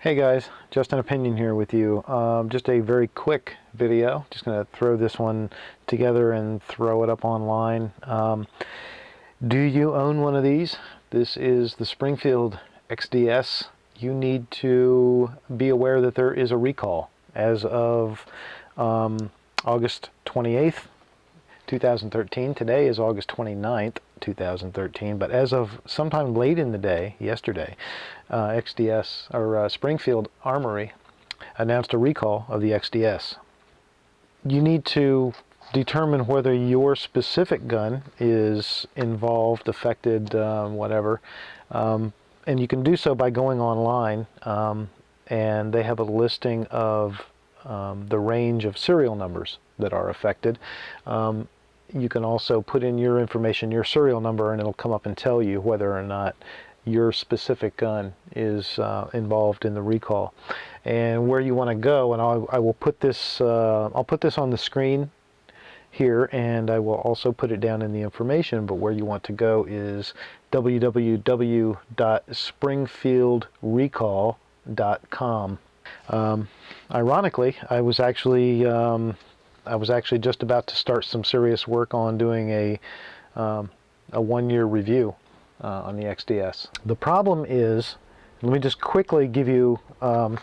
Hey guys, just an opinion here with you. Just a very quick video. Just going to throw this one together and throw it up online. Do you own one of these? This is the Springfield XDS. You need to be aware that there is a recall as of August 28th, 2013. Today is August 29th, 2013, but as of sometime late in the day, yesterday, XDS, or Springfield Armory, announced a recall of the XDS. You need to determine whether your specific gun is involved, affected, whatever, and you can do so by going online, and they have a listing of the range of serial numbers that are affected. You can also put in your information, your serial number, and it'll come up and tell you whether or not your specific gun is involved in the recall and where you want to go. And I will put this I'll put this on the screen here, and I will also put it down in the information, but where you want to go is www.springfieldrecall.com. Ironically, I was actually just about to start some serious work on doing a one-year review on the XDS. The problem is, let me just quickly give you a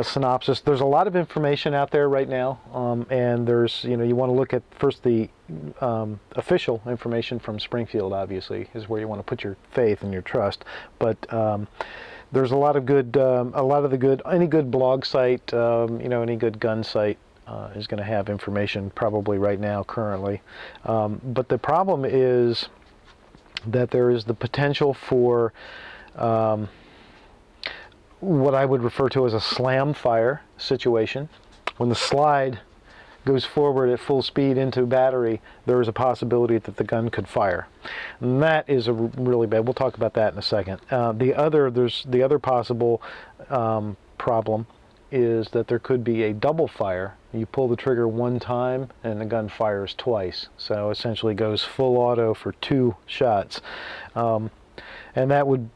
synopsis. There's a lot of information out there right now, and there's, you want to look at first the official information from Springfield. Obviously, is where you want to put your faith and your trust. But there's a lot of good, any good blog site, any good gun site is going to have information probably right now currently. But the problem is that there is the potential for what I would refer to as a slam fire situation. When the slide goes forward at full speed into battery, there is a possibility that the gun could fire. And that is a really bad. We'll talk about that in a second. The other possible problem is that there could be a double fire. You pull the trigger one time and the gun fires twice. So essentially goes full auto for 2 shots. And that would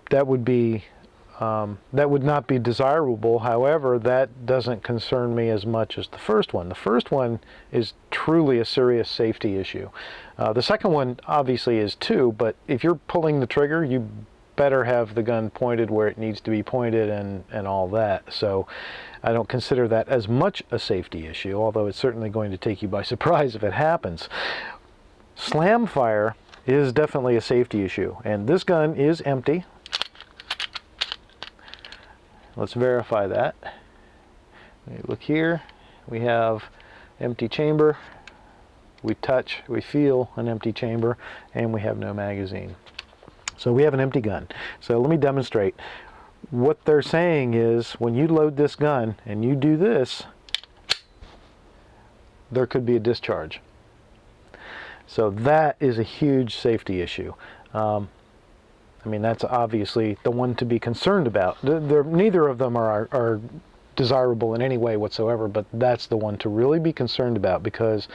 not be desirable. However, that doesn't concern me as much as the first one. The first one is truly a serious safety issue. The second one obviously is too, but if you're pulling the trigger, you better have the gun pointed where it needs to be pointed and all that. So I don't consider that as much a safety issue, although it's certainly going to take you by surprise if it happens. Slam fire is definitely a safety issue, and this gun is empty. Let's verify that. Look here, we have empty chamber. We touch, we feel an empty chamber, and we have no magazine. So we have an empty gun. So let me demonstrate. What they're saying is when you load this gun and you do this, there could be a discharge. So that is a huge safety issue. I mean, that's obviously the one to be concerned about. Neither of them are desirable in any way whatsoever, but that's the one to really be concerned about, because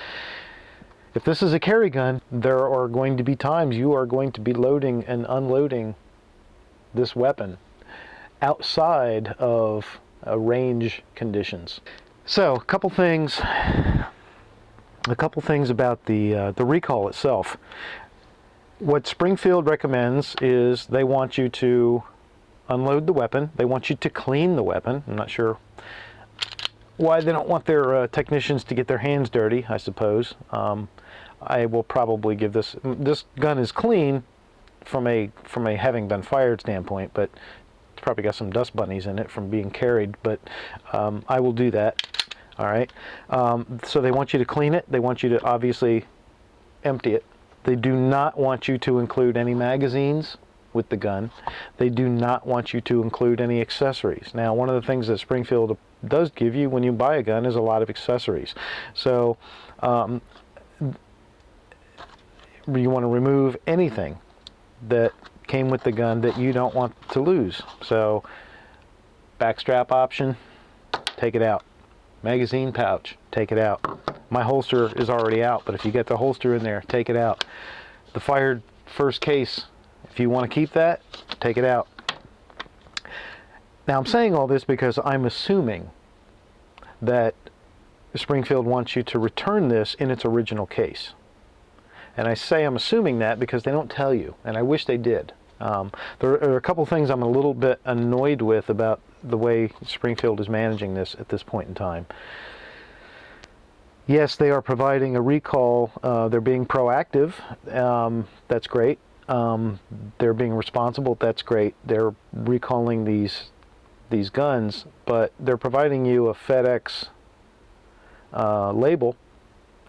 if this is a carry gun, there are going to be times you are going to be loading and unloading this weapon outside of range conditions. So a couple things about the recall itself. What Springfield recommends is they want you to unload the weapon. They want you to clean the weapon. I'm not sure why they don't want their technicians to get their hands dirty, I suppose. I will probably give this gun is clean from a having been fired standpoint, but it's probably got some dust bunnies in it from being carried, but I will do that. All right. So they want you to clean it. They want you to obviously empty it. They do not want you to include any magazines with the gun. They do not want you to include any accessories. Now, one of the things that Springfield does give you when you buy a gun is a lot of accessories. So you want to remove anything that came with the gun that you don't want to lose. So backstrap option, take it out. Magazine pouch, take it out. My holster is already out, but if you get the holster in there, take it out. The fired first case, if you want to keep that, take it out. Now I'm saying all this because I'm assuming that Springfield wants you to return this in its original case. And I say I'm assuming that because they don't tell you, and I wish they did. There are a couple things I'm a little bit annoyed with about the way Springfield is managing this at this point in time. Yes, they are providing a recall. They're being proactive. That's great. They're being responsible. That's great. They're recalling these guns, but they're providing you a FedEx label,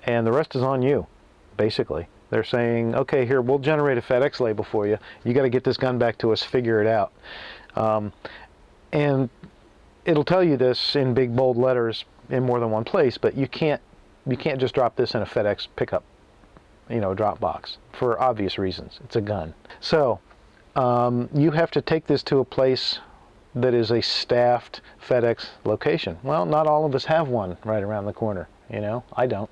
and the rest is on you, basically. They're saying, okay, here, we'll generate a FedEx label for you. You got to get this gun back to us, figure it out. And it'll tell you this in big, bold letters in more than one place, but you can't just drop this in a FedEx pickup, drop box, for obvious reasons. It's a gun. So you have to take this to a place that is a staffed FedEx location. Well, not all of us have one right around the corner, I don't.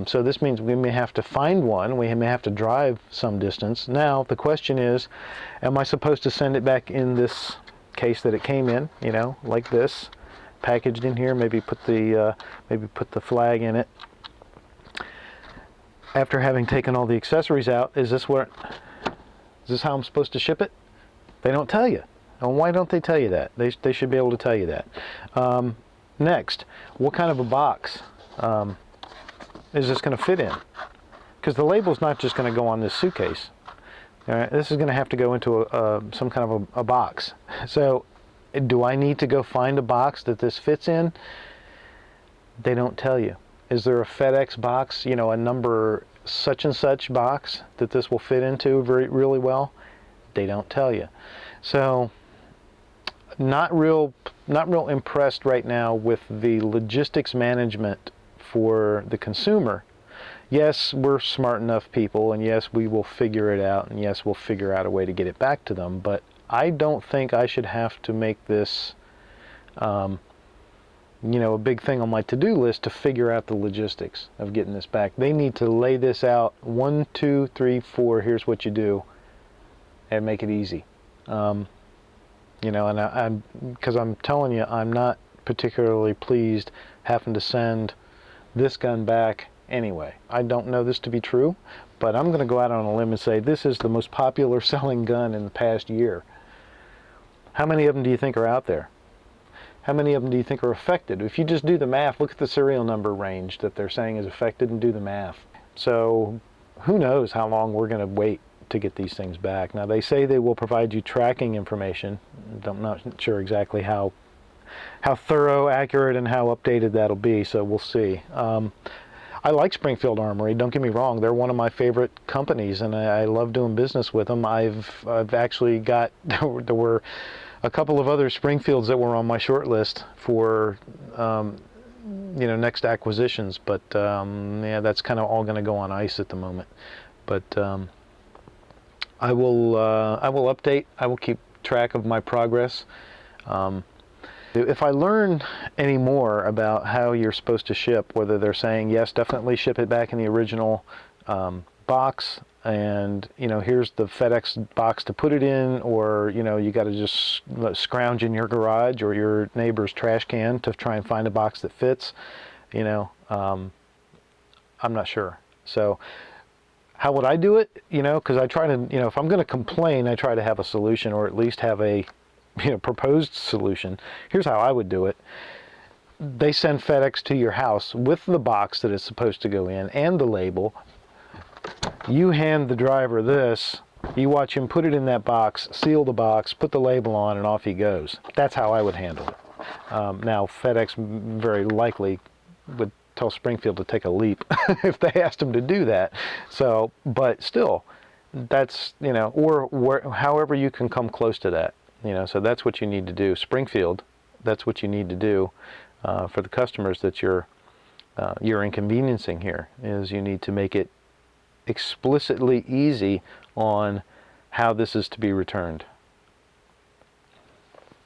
So this means we may have to find one, we may have to drive some distance. Now the question is, am I supposed to send it back in this case that it came in, like this, packaged in here, maybe put the flag in it. After having taken all the accessories out, is this how I'm supposed to ship it? They don't tell you. And why don't they tell you that? They should be able to tell you that. Next, what kind of a box is this going to fit in? Because the label's not just going to go on this suitcase. All right, this is going to have to go into some kind of a box. So do I need to go find a box that this fits in? They don't tell you. Is there a FedEx box, a number such and such box that this will fit into really well? They don't tell you. So not real impressed right now with the logistics management for the consumer. Yes, we're smart enough people, and yes, we will figure it out, and yes, we'll figure out a way to get it back to them, but I don't think I should have to make this a big thing on my to-do list to figure out the logistics of getting this back. They need to lay this out, 1, 2, 3, 4, here's what you do, and make it easy. And because I'm telling you, I'm not particularly pleased having to send this gun back anyway. I don't know this to be true, but I'm going to go out on a limb and say this is the most popular selling gun in the past year. How many of them do you think are out there? How many of them do you think are affected? If you just do the math, look at the serial number range that they're saying is affected and do the math. So who knows how long we're going to wait to get these things back. Now they say they will provide you tracking information. I'm not sure exactly how thorough, accurate, and how updated that'll be, so we'll see. I like Springfield Armory, don't get me wrong. They're one of my favorite companies, and I love doing business with them. I've actually got, there were a couple of other Springfields that were on my short list for, next acquisitions, but yeah, that's kind of all going to go on ice at the moment. But I will update. I will keep track of my progress. If I learn any more about how you're supposed to ship, whether they're saying, yes, definitely ship it back in the original box, and here's the FedEx box to put it in, or you got to just scrounge in your garage or your neighbor's trash can to try and find a box that fits, I'm not sure. So how would I do it? Because I try to, if I'm going to complain, I try to have a solution, or at least have a proposed solution. Here's how I would do it. They send FedEx to your house with the box that it's supposed to go in and the label. You hand the driver this, you watch him put it in that box, seal the box, put the label on, and off he goes. That's how I would handle it. Now FedEx very likely would tell Springfield to take a leap if they asked him to do that. So, but still, that's, or however you can come close to that. So that's what you need to do. Springfield, that's what you need to do for the customers that you're inconveniencing here, is you need to make it explicitly easy on how this is to be returned.